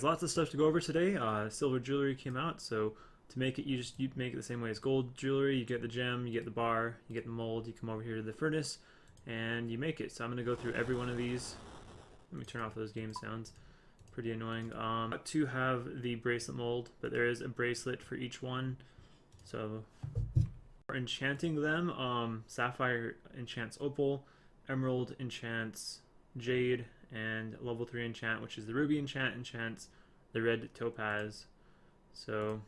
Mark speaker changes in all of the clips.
Speaker 1: lots of stuff to go over today. Silver Jewellery came out, so to make it, you make it the same way as gold jewelry. You get the gem, you get the bar, you get the mold, you come over here to the furnace, and you make it. So I'm going to go through every one of these. Let me turn off those game sounds. Pretty annoying. To have the bracelet mold, but there is a bracelet for each one. So for enchanting them, Sapphire enchants Opal, Emerald enchants Jade, and level 3 enchant, which is the Ruby enchant, enchants the Red Topaz. So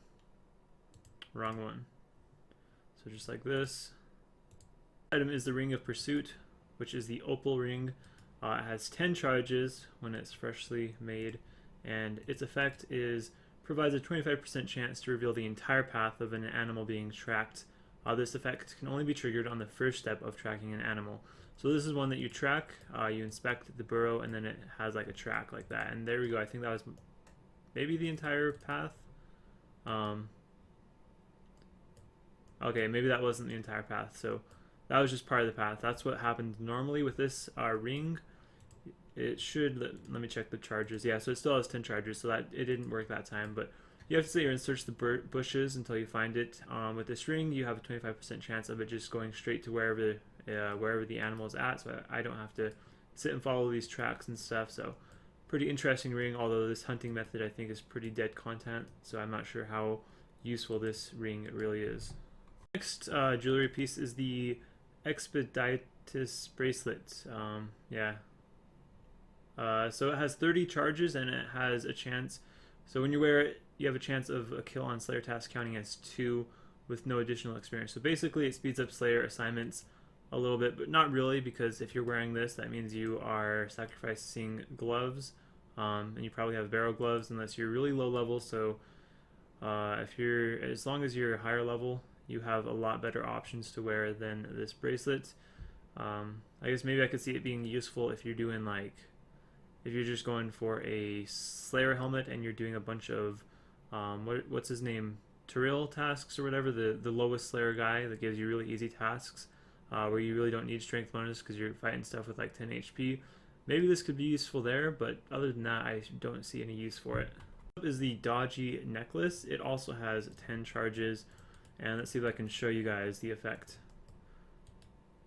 Speaker 1: wrong one. So just like this. Item is the Ring of Pursuit, which is the Opal ring. It has 10 charges when it's freshly made, and its effect is provides a 25% chance to reveal the entire path of an animal being tracked. This effect can only be triggered on the first step of tracking an animal. So this is one that you track, you inspect the burrow, and then it has like a track like that. And there we go. I think that was maybe the entire path. Okay, maybe that wasn't the entire path. So that was just part of the path. That's what happened normally with this ring. It should, let me check the charges. Yeah, so it still has 10 charges, so that it didn't work that time. But you have to sit here and search the bushes until you find it. With this ring, you have a 25% chance of it just going straight to wherever the animal is at, so I don't have to sit and follow these tracks and stuff. So pretty interesting ring, although this hunting method I think is pretty dead content, so I'm not sure how useful this ring really is. Next jewelry piece is the Expeditus bracelet. So it has 30 charges and it has a chance, so when you wear it you have a chance of a kill on Slayer task counting as 2 with no additional experience. So basically it speeds up Slayer assignments a little bit, but not really, because if you're wearing this, that means you are sacrificing gloves, and you probably have barrel gloves unless you're really low level. So as long as you're higher level, you have a lot better options to wear than this bracelet. I guess maybe I could see it being useful if you're doing if you're just going for a Slayer helmet and you're doing a bunch of what's his name, Turil tasks or whatever, the lowest Slayer guy that gives you really easy tasks. Where you really don't need strength bonus because you're fighting stuff with like 10 HP. Maybe this could be useful there, but other than that, I don't see any use for it. Next is the Dodgy necklace. It also has 10 charges, and let's see if I can show you guys the effect.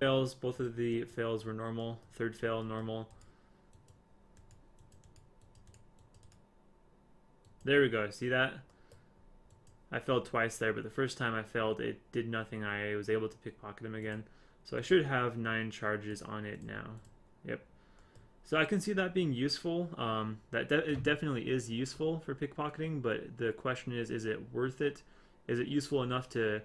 Speaker 1: Fails, both of the fails were normal. Third fail, normal. There we go, see that? I failed twice there, but the first time I failed, it did nothing. I was able to pickpocket him again. So I should have 9 charges on it now. Yep. So I can see that being useful. It definitely is useful for pickpocketing, but the question is it worth it? Is it useful enough to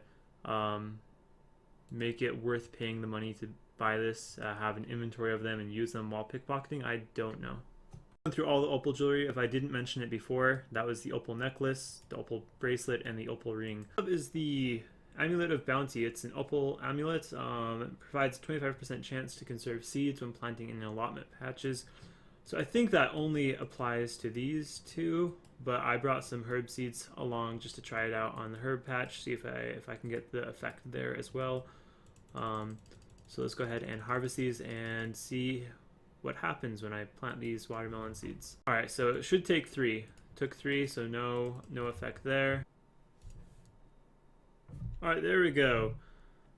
Speaker 1: make it worth paying the money to buy this, have an inventory of them, and use them while pickpocketing? I don't know. Through all the Opal jewelry, if I didn't mention it before, that was the Opal necklace, the Opal bracelet, and the Opal ring. Is the Amulet of Bounty. It's an Opal amulet. It provides a 25% chance to conserve seeds when planting in allotment patches. So I think that only applies to these two, but I brought some herb seeds along just to try it out on the herb patch, see if I can get the effect there as well. So let's go ahead and harvest these and see what happens when I plant these watermelon seeds. Alright, so it should take 3. Took 3, so no effect there. Alright, there we go.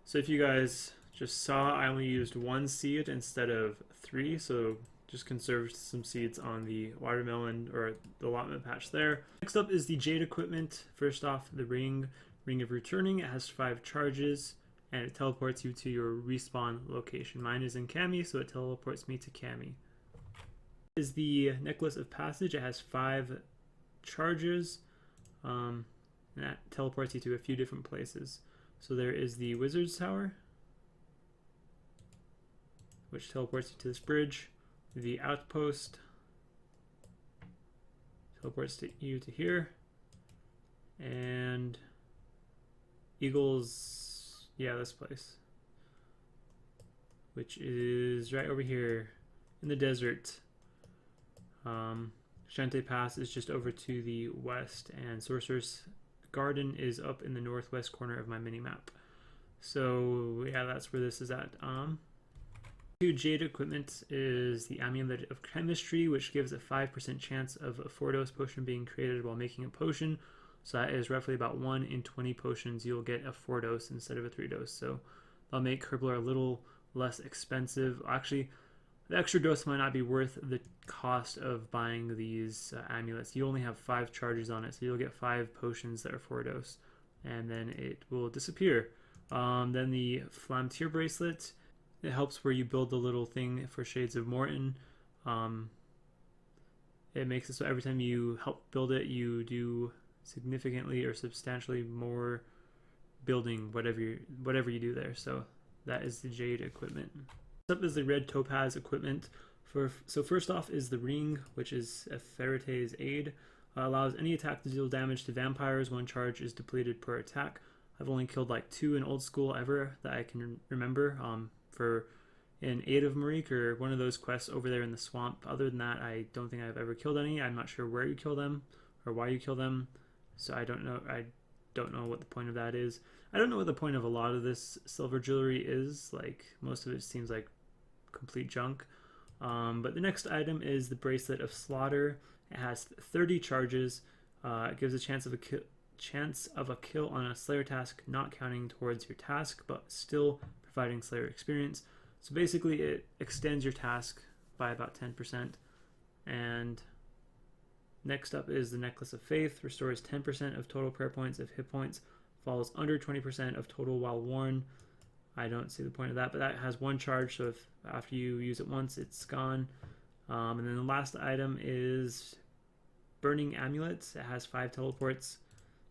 Speaker 1: So if you guys just saw, I only used 1 seed instead of 3, so just conserved some seeds on the watermelon or the allotment patch there. Next up is the Jade equipment. First off, the Ring of Returning. It has 5 charges, and it teleports you to your respawn location. Mine is in Cami, so it teleports me to Cami. Is the Necklace of Passage. It has 5 charges, and that teleports you to a few different places. So there is the Wizard's Tower, which teleports you to this bridge. The Outpost teleports you to here. And Eagles, yeah, this place, which is right over here in the desert. Shante Pass is just over to the west, and Sorcerer's Garden is up in the northwest corner of my mini map. So yeah, that's where this is at. Two Jade equipment is the Amulet of Chemistry, which gives a 5% chance of a 4-dose potion being created while making a potion. So that is roughly about 1 in 20 potions you'll get a 4-dose instead of a 3-dose. So that'll make Herblore a little less expensive. Actually, the extra dose might not be worth the cost of buying these amulets. You only have 5 charges on it, so you'll get 5 potions that are 4-dose, and then it will disappear. Then the Flamtier bracelet. It helps where you build the little thing for Shades of Morton. It makes it so every time you help build it, you do significantly or substantially more building whatever you do there. So that is the Jade equipment. Next up is the Red Topaz equipment. So first off is the ring, which is a Ferate's Aid. Allows any attack to deal damage to vampires. 1 charge is depleted per attack. I've only killed like 2 in old school ever that I can remember. For in Aid of Marique or one of those quests over there in the swamp. Other than that, I don't think I've ever killed any. I'm not sure where you kill them or why you kill them, so I don't know what the point of that is. I don't know what the point of a lot of this silver jewelry is. Like, most of it seems like complete junk. But the next item is the Bracelet of Slaughter. It has 30 charges. It gives a chance of a kill on a Slayer task, not counting towards your task, but still providing Slayer experience. So basically it extends your task by about 10%. And next up is the Necklace of Faith. Restores 10% of total prayer points if hit points falls under 20% of total while worn. I don't see the point of that, but that has 1 charge, so if after you use it once, it's gone. And then the last item is Burning Amulets. It has 5 teleports.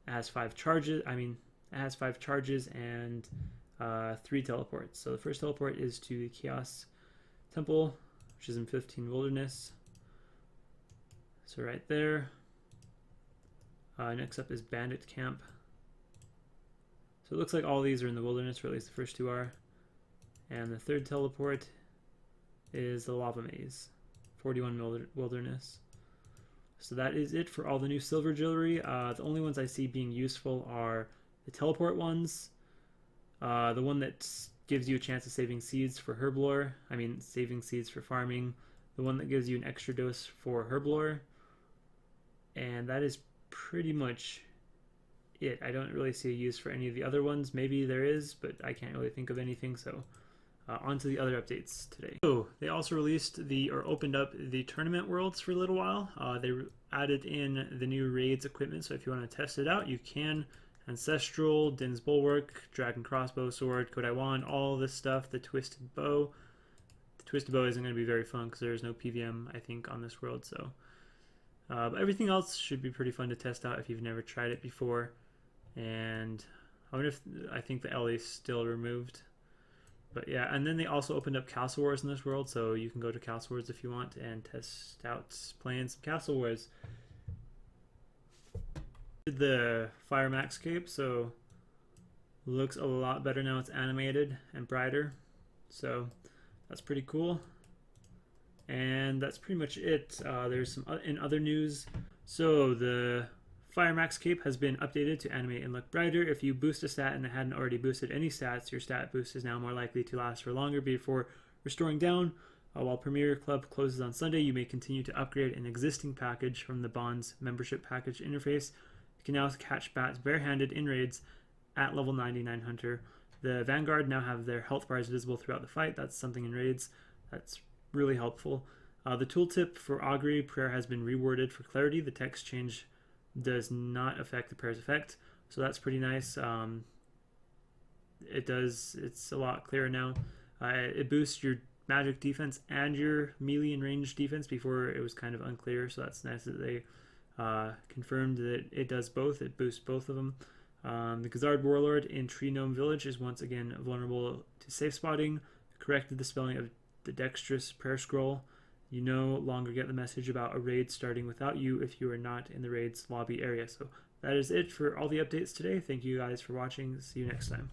Speaker 1: It has 5 charges. It has 5 charges and 3 teleports. So the first teleport is to the Chaos Temple, which is in 15 Wilderness. So right there. Next up is Bandit Camp. So it looks like all these are in the Wilderness, or at least the first 2 are. And the third teleport is the Lava Maze, 41 Wilderness. So that is it for all the new silver jewelry. The only ones I see being useful are the teleport ones, the one that gives you a chance of saving seeds for Herblore, saving seeds for farming, the one that gives you an extra dose for Herblore, and that is pretty much it. I don't really see a use for any of the other ones. Maybe there is, but I can't really think of anything, so on to the other updates today. So they also released opened up the tournament worlds for a little while. They added in the new raids equipment, so if you want to test it out, you can. Ancestral, Din's Bulwark, Dragon Crossbow Sword, Kodai Wand, all this stuff, the Twisted Bow. The Twisted Bow isn't going to be very fun because there's no PVM, I think, on this world, so. But everything else should be pretty fun to test out if you've never tried it before. And I think the L is still removed. But yeah, and then they also opened up Castle Wars in this world, so you can go to Castle Wars if you want and test out playing some Castle Wars. The Fire Max cape, so looks a lot better now. It's animated and brighter, so that's pretty cool. And that's pretty much it. There's some in other news. So the Fire Max cape has been updated to animate and look brighter. If you boost a stat and it hadn't already boosted any stats, your stat boost is now more likely to last for longer before restoring down. While Premier Club closes on Sunday, you may continue to upgrade an existing package from the Bond's membership package interface. You can now catch bats barehanded in raids at level 99 Hunter. The Vanguard now have their health bars visible throughout the fight. That's something in raids that's really helpful. The tooltip for Augury Prayer has been reworded for clarity. The text change does not affect the prayer's effect, so that's pretty nice. It's a lot clearer now. It boosts your magic defense and your melee and range defense. Before it was kind of unclear, so that's nice that they confirmed that it does both. It boosts both of them. The Gazard Warlord in Tree Gnome Village is once again vulnerable to safe spotting. Corrected the spelling of the Dexterous Prayer Scroll. You no longer get the message about a raid starting without you if you are not in the raid's lobby area. So that is it for all the updates today. Thank you guys for watching. See you next time.